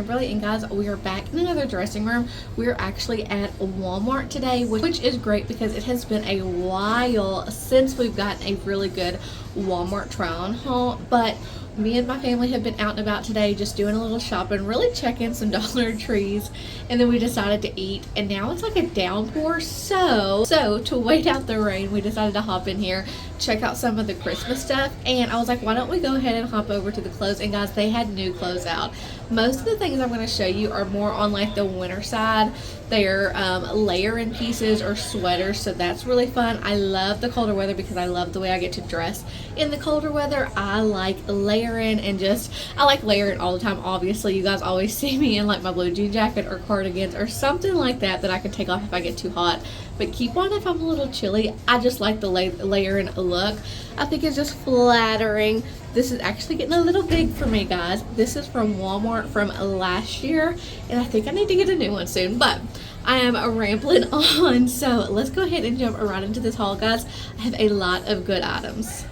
Kimberly, and guys, we are back in another dressing room. We're actually at Walmart today, which is great because it has been a while since we've gotten a really good Walmart try on haul, but me and my family have been out and about today just doing a little shopping, really checking some Dollar Trees, and then we decided to eat, and now it's like a downpour, so to wait out the rain, we decided to hop in here, check out some of the Christmas stuff, and I was like, why don't we go ahead and hop over to the clothes? And guys, they had new clothes out. Most of the things I'm going to show you are more on like the winter side. They're layering pieces or sweaters, so that's really fun. I love the colder weather because I love the way I get to dress in the colder weather. I like layering and I like layering all the time. Obviously, you guys always see me in like my blue jean jacket or cardigans or something like that I can take off if I get too hot, but keep on if I'm a little chilly. I just like the layering look. I think it's just flattering. This is actually getting a little big for me, guys. This is from Walmart from last year, and I think I need to get a new one soon, but I am rambling on, so let's go ahead and jump right into this haul, guys. I have a lot of good items.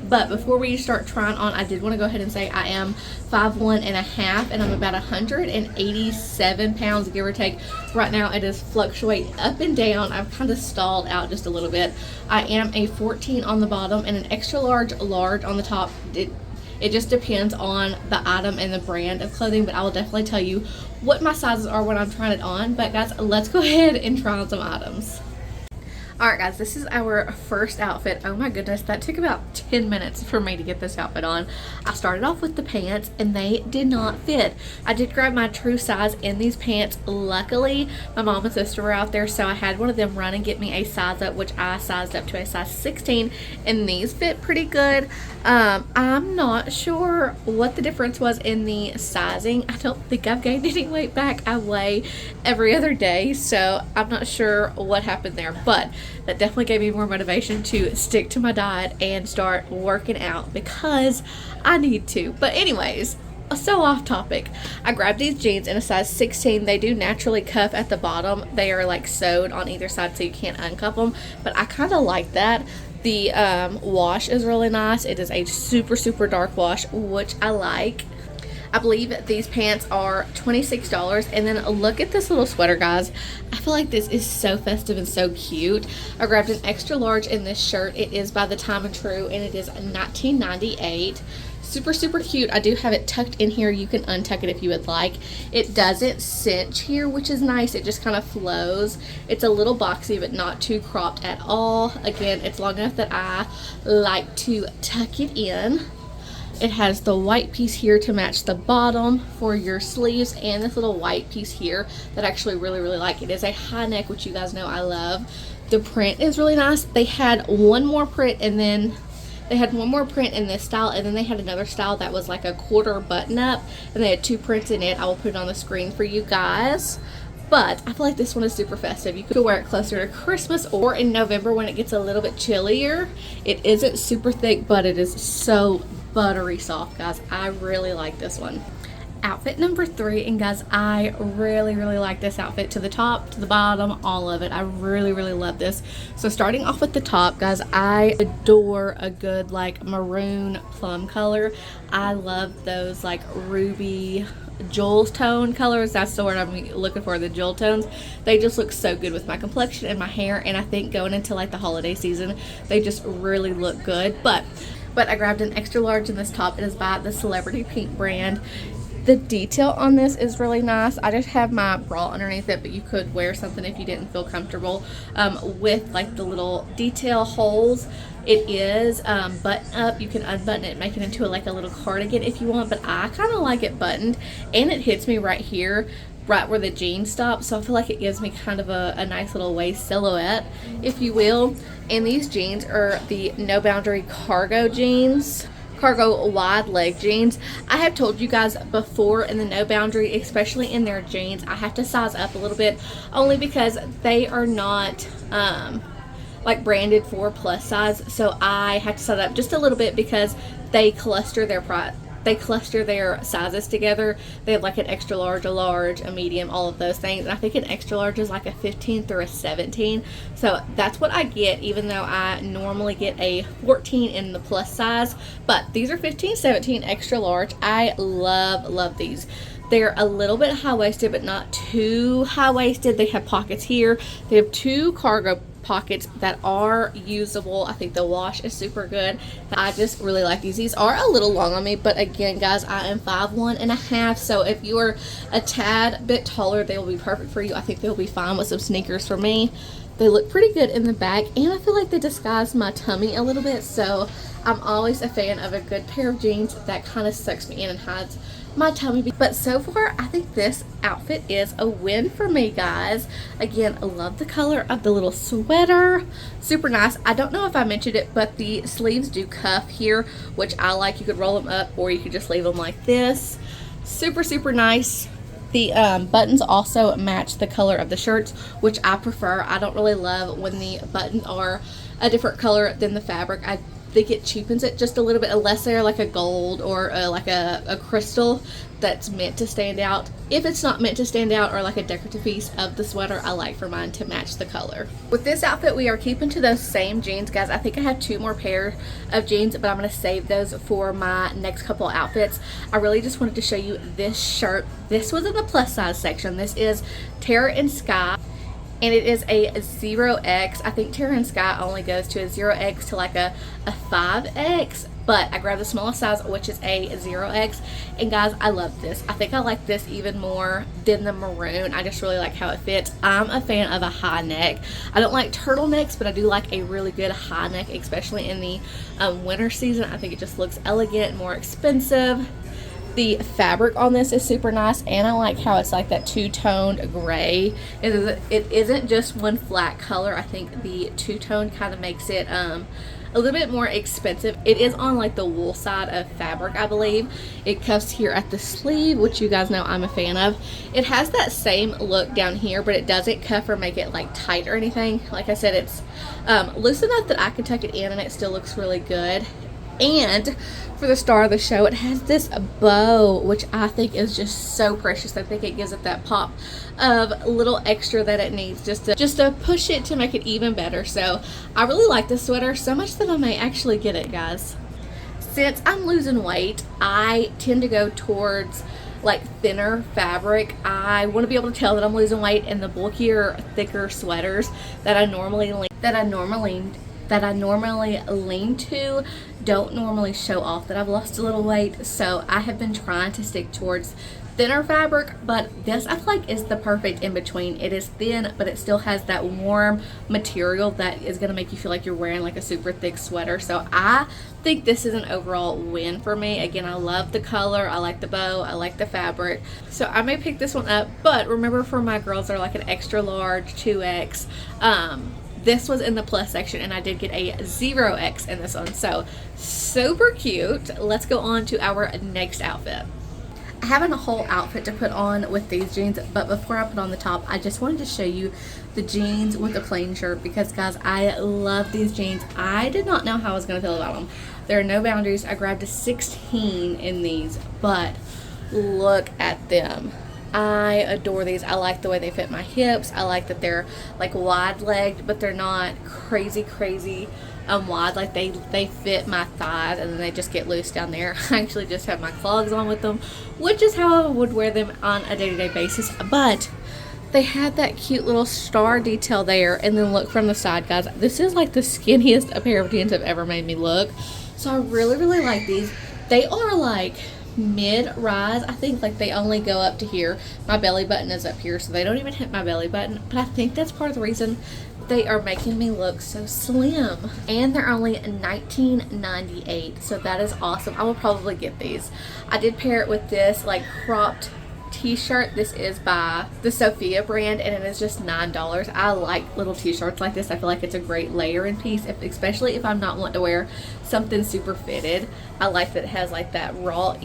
But before we start trying on, I did want to go ahead and say I am 5'1" and a half, and I'm about 187 pounds, give or take. Right now it is fluctuating up and down. I've kind of stalled out just a little bit. I am a 14 on the bottom and an extra large on the top. It just depends on the item and the brand of clothing, but I will definitely tell you what my sizes are when I'm trying it on. But guys, let's go ahead and try on some items. Alright guys, this is our first outfit. Oh my goodness, that took about 10 minutes for me to get this outfit on. I started off with the pants and they did not fit. I did grab my true size in these pants. Luckily, my mom and sister were out there, so I had one of them run and get me a size up, which I sized up to a size 16, and these fit pretty good. I'm not sure what the difference was in the sizing. I don't think I've gained any weight back. I weigh every other day, so I'm not sure what happened there, but that definitely gave me more motivation to stick to my diet and start working out because I need to. But anyways, so off topic, I grabbed these jeans in a size 16. They do naturally cuff at the bottom. They are like sewed on either side so you can't uncuff them, but I kind of like that. The wash is really nice. It is a super dark wash, which I like. I believe these pants are $26, and then look at this little sweater, guys. I feel like this is so festive and so cute. I grabbed an extra large in this shirt. It is by the Time and Tru, and it is $19.98. Super cute. I do have it tucked in here. You can untuck it if you would like. It doesn't cinch here, which is nice. It just kind of flows. It's a little boxy, but not too cropped at all. Again, it's long enough that I like to tuck it in. It has the white piece here to match the bottom for your sleeves, and this little white piece here that I actually really like. It is a high neck, which you guys know I love. The print is really nice. They had one more print, and then they had one more print in this style, and then they had another style that was like a quarter button up, and they had two prints in it. I will put it on the screen for you guys. But I feel like this one is super festive. You could wear it closer to Christmas or in November when it gets a little bit chillier. It isn't super thick, but it is so buttery soft, guys. I really like this one. Outfit number 3, and guys, I really like this outfit, to the top, to the bottom, all of it. I really love this. So starting off with the top, guys, I adore a good like maroon plum color. I love those like ruby jewel tone colors. That's the word I'm looking for, the jewel tones. They just look so good with my complexion and my hair, and I think going into like the holiday season, they just really look good. But I grabbed an extra large in this top. It is by the Celebrity Pink brand. The detail on this is really nice. I just have my bra underneath it, but you could wear something if you didn't feel comfortable with like the little detail holes. It is button up. You can unbutton it, make it into like a little cardigan if you want, but I kind of like it buttoned, and it hits me right here, right where the jeans stop, so I feel like it gives me kind of a nice little waist silhouette, if you will. And these jeans are the No Boundary cargo jeans, cargo wide leg jeans. I have told you guys before, in the No Boundary, especially in their jeans, I have to size up a little bit, only because they are not like branded for plus size, so I have to size up just a little bit because they cluster their sizes together. They have like an extra large, a large, a medium, all of those things, and I think an extra large is like a 15 through a 17, so that's what I get, even though I normally get a 14 in the plus size. But these are 15, 17 extra large. I love these. They're a little bit high-waisted, but not too high-waisted. They have pockets here. They have 2 cargo pockets that are usable. I think the wash is super good. I just really like these. These are a little long on me, but again, guys, I am 5'1.5", so if you are a tad bit taller, they will be perfect for you. I think they'll be fine with some sneakers for me. They look pretty good in the back, and I feel like they disguise my tummy a little bit, so I'm always a fan of a good pair of jeans that kind of sucks me in and hides my tummy. But so far, I think this outfit is a win for me, guys. Again, I love the color of the little sweater. Super nice. I don't know if I mentioned it, but the sleeves do cuff here, which I like. You could roll them up, or you could just leave them like this. Super, super nice. The buttons also match the color of the shirts, which I prefer. I don't really love when the buttons are a different color than the fabric. I think it cheapens it just a little bit, unless they're like a gold or like a crystal that's meant to stand out. If it's not meant to stand out, or like a decorative piece of the sweater, I like for mine to match the color. With this outfit, we are keeping to those same jeans, guys. I think I have 2 more pairs of jeans, but I'm going to save those for my next couple outfits. I really just wanted to show you this shirt. This was in the plus size section. This is Terra and Sky, and it is a 0X. I think Terra and Sky only goes to a 0X to like a 5X, but I grabbed the smallest size, which is a 0X, and guys, I love this. I think I like this even more than the maroon. I just really like how it fits. I'm a fan of a high neck. I don't like turtlenecks, but I do like a really good high neck, especially in the winter season. I think it just looks elegant, more expensive. The fabric on this is super nice, and I like how it's like that two-toned gray. It isn't just one flat color. I think the two-tone kind of makes it a little bit more expensive. It is on like the wool side of fabric, I believe. It cuffs here at the sleeve, which you guys know I'm a fan of. It has that same look down here, but it doesn't cuff or make it like tight or anything. Like I said, it's loose enough that I can tuck it in and it still looks really good. And for the star of the show, it has this bow, which I think is just so precious. I think it gives it that pop of little extra that it needs, just to push it to make it even better. So I really like this sweater, so much that I may actually get it, guys. Since I'm losing weight, I tend to go towards like thinner fabric. I want to be able to tell that I'm losing weight, and the bulkier, thicker sweaters that I normally lean to don't normally show off that I've lost a little weight. So I have been trying to stick towards thinner fabric, but this I feel like is the perfect in between. It is thin, but it still has that warm material that is going to make you feel like you're wearing like a super thick sweater. So I think this is an overall win for me. Again, I love the color, I like the bow, I like the fabric, so I may pick this one up. But remember, for my girls that are like an extra large 2X, this was in the plus section, and I did get a 0X in this one. So super cute. Let's go on to our next outfit. I have a whole outfit to put on with these jeans, but before I put on the top, I just wanted to show you the jeans with the plain shirt, because guys, I love these jeans. I did not know how I was going to feel about them. There are no boundaries. I grabbed a 16 in these, but look at them. I adore these. I like the way they fit my hips. I like that they're like wide legged, but they're not crazy wide. Like they fit my thighs, and then they just get loose down there. I actually just have my clogs on with them, which is how I would wear them on a day-to-day basis. But they had that cute little star detail there, and then look from the side, guys. This is like the skinniest a pair of jeans have ever made me look. So I really like these. They are like mid-rise. I think like they only go up to here. My belly button is up here, so they don't even hit my belly button, but I think that's part of the reason they are making me look so slim. And they're only $19.98, so that is awesome. I will probably get these. I did pair it with this like cropped t-shirt. This is by the Sophia brand, and it is just $9. I like little t-shirts like this. I feel like it's a great layering piece, especially if I'm not wanting to wear something super fitted. I like that it has like that raw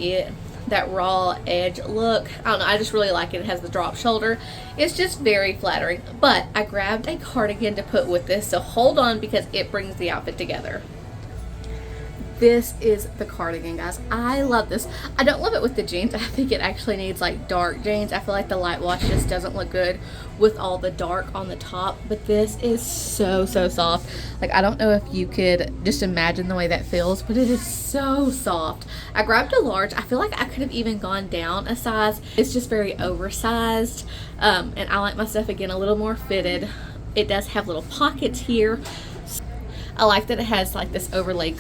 edge look. I don't know, I just really like it. It has the drop shoulder. It's just very flattering. But I grabbed a cardigan to put with this, so hold on, because it brings the outfit together. This is the cardigan, guys. I love this. I don't love it with the jeans. I think it actually needs like dark jeans. I feel like the light wash just doesn't look good with all the dark on the top, but this is so soft. Like, I don't know if you could just imagine the way that feels, but it is so soft. I grabbed a large. I feel like I could have even gone down a size. It's just very oversized, and I like my stuff, again, a little more fitted. It does have little pockets here. I like that it has like this overlay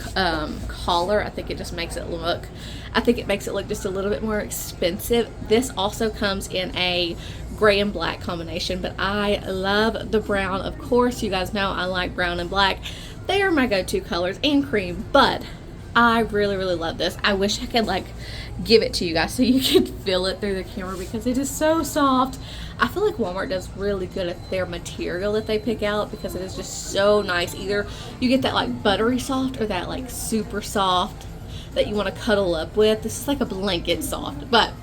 collar. I think it just makes it look, just a little bit more expensive. This also comes in a gray and black combination, but I love the brown. Of course, you guys know I like brown and black. They are my go-to colors, and cream, but I really love this. I wish I could like give it to you guys so you could feel it through the camera, because it is so soft. I feel like Walmart does really good at their material that they pick out, because it is just so nice. Either you get that like buttery soft or that like super soft that you want to cuddle up with. This is like a blanket soft, but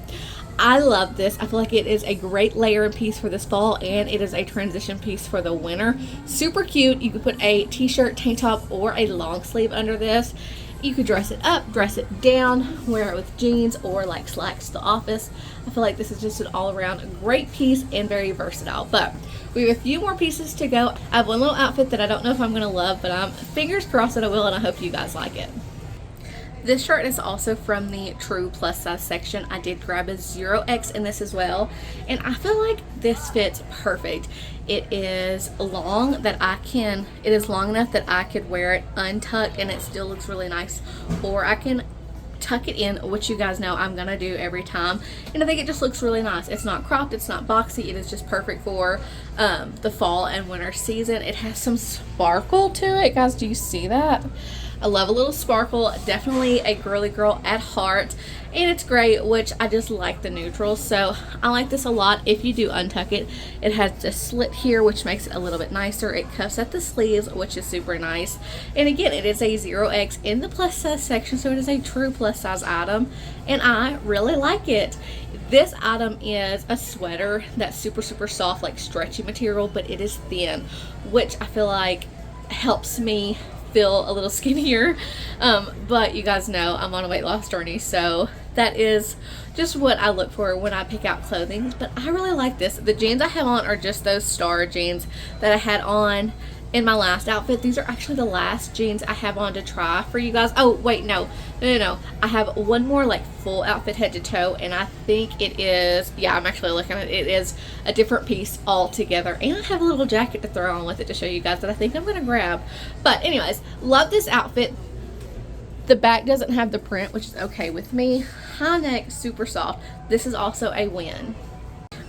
I love this. I feel like it is a great layering piece for this fall, and it is a transition piece for the winter. Super cute. You could put a t-shirt, tank top, or a long sleeve under this. You could dress it up, dress it down, wear it with jeans or like slacks to the office. I feel like this is just an all-around great piece and very versatile. But we have a few more pieces to go. I have one little outfit that I don't know if I'm going to love, but I'm fingers crossed that I will, and I hope you guys like it. This shirt is also from the Tru plus size section. I did grab a 0X in this as well, and I feel like this fits perfect. It is long enough that I could wear it untucked and it still looks really nice, or I can tuck it in, which you guys know I'm gonna do every time, and I think it just looks really nice. It's not cropped, it's not boxy, it is just perfect for the fall and winter season. It has some sparkle to it, guys. Do you see that? I love a little sparkle. Definitely a girly girl at heart, and it's gray, which I just like the neutrals, so I like this a lot. If you do untuck it, it has a slit here, which makes it a little bit nicer. It cuffs at the sleeves, which is super nice, and again, it is a 0X in the plus size section, so it is a true plus size item, and I really like it. This item is a sweater that's super soft, like stretchy material, but it is thin, which I feel like helps me feel a little skinnier, but you guys know I'm on a weight loss journey, so that is just what I look for when I pick out clothing. But I really like this. The jeans I have on are just those Star jeans that I had on in my last outfit. These are actually the last jeans I have on to try for you guys. Oh wait, no, I have one more like full outfit head to toe, and I think it is, yeah, I'm actually looking at it, it is a different piece altogether, and I have a little jacket to throw on with it to show you guys that I think I'm gonna grab. But anyways, love this outfit. The back doesn't have the print, which is okay with me. High neck, super soft. This is also a win.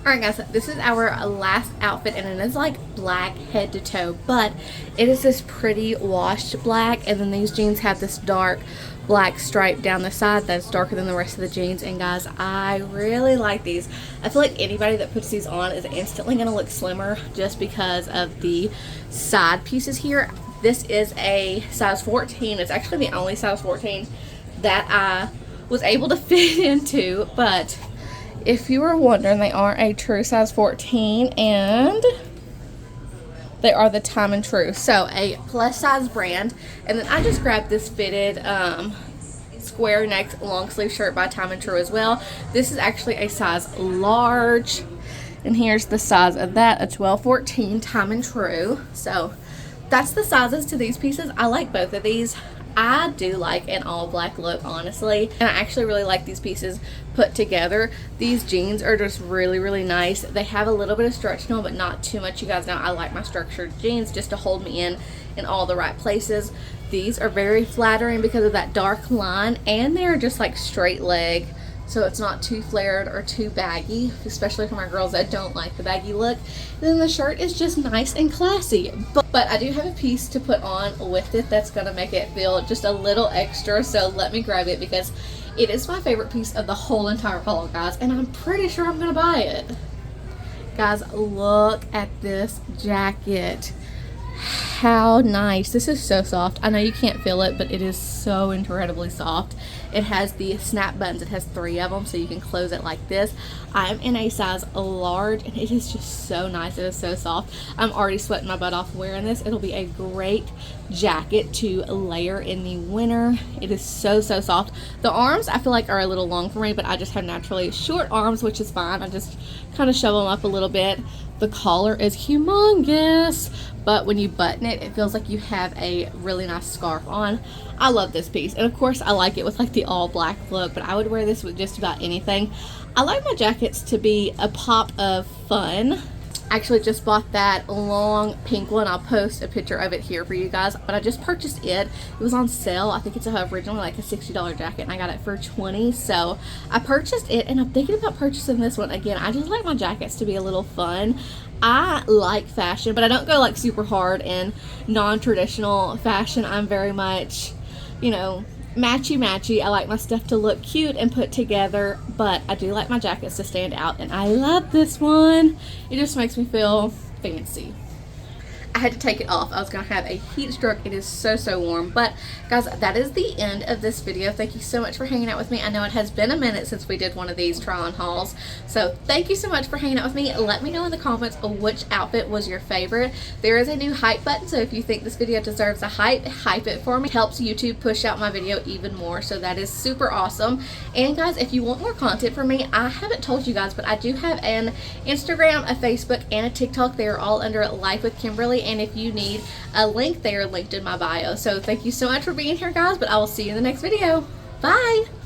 Alright guys, this is our last outfit, and it is like black head to toe, but it is this pretty washed black, and then these jeans have this dark black stripe down the side that's darker than the rest of the jeans. And guys, I really like these. I feel like anybody that puts these on is instantly going to look slimmer just because of the side pieces here. This is a size 14. It's actually the only size 14 that I was able to fit into, but if you were wondering, they are a true size 14, and they are the Time and Tru, so a plus size brand. And then I just grabbed this fitted square neck long sleeve shirt by Time and Tru as well. This is actually a size large, and here's the size of that, a 12-14 Time and Tru. So that's the sizes to these pieces. I like both of these. I do like an all black look, honestly, and I actually really like these pieces put together. These jeans are just really nice. They have a little bit of stretch to them, but not too much. You guys know I like my structured jeans just to hold me in all the right places. These are very flattering because of that dark line, and they're just like straight leg, so it's not too flared or too baggy, especially for my girls that don't like the baggy look. And then the shirt is just nice and classy, but I do have a piece to put on with it that's gonna make it feel just a little extra, so let me grab it because it is my favorite piece of the whole entire haul, guys, and I'm pretty sure I'm gonna buy it. Guys, look at this jacket. how nice. This is so soft. I know you can't feel it, but it is so incredibly soft. It has the snap buttons. It has 3 of them, so you can close it like this. I'm in a size large, and it is just so nice. It is so soft. I'm already sweating my butt off wearing this. It'll be a great jacket to layer in the winter. It is so soft. The arms I feel like are a little long for me, but I just have naturally short arms, which is fine. I just kind of shove them up a little bit. The collar is humongous, but when you button it, it feels like you have a really nice scarf on. I love this piece, and of course I like it with like the all black look, but I would wear this with just about anything. I like my jackets to be a pop of fun. I actually just bought that long pink one. I'll post a picture of it here for you guys, but I just purchased it. It was on sale. I think it's originally like a $60 jacket, and I got it for $20. So I purchased it, and I'm thinking about purchasing this one again. I just like my jackets to be a little fun. I like fashion, but I don't go like super hard in non-traditional fashion. I'm very much, you know, matchy. I like my stuff to look cute and put together, but I do like my jackets to stand out, and I love this one. It just makes me feel fancy. I had to take it off. I was gonna have a heat stroke. It is so warm. But guys, that is the end of this video. Thank you so much for hanging out with me. I know it has been a minute since we did one of these try on hauls, so thank you so much for hanging out with me. Let me know in the comments which outfit was your favorite. There is a new hype button, so if you think this video deserves a hype it for me. It helps YouTube push out my video even more, so that is super awesome. And guys, if you want more content from me, I haven't told you guys, but I do have an Instagram, a Facebook, and a TikTok. They are all under Life with Kimberly, and if you need a link, they are linked in my bio. So thank you so much for being here, guys, but I will see you in the next video. Bye!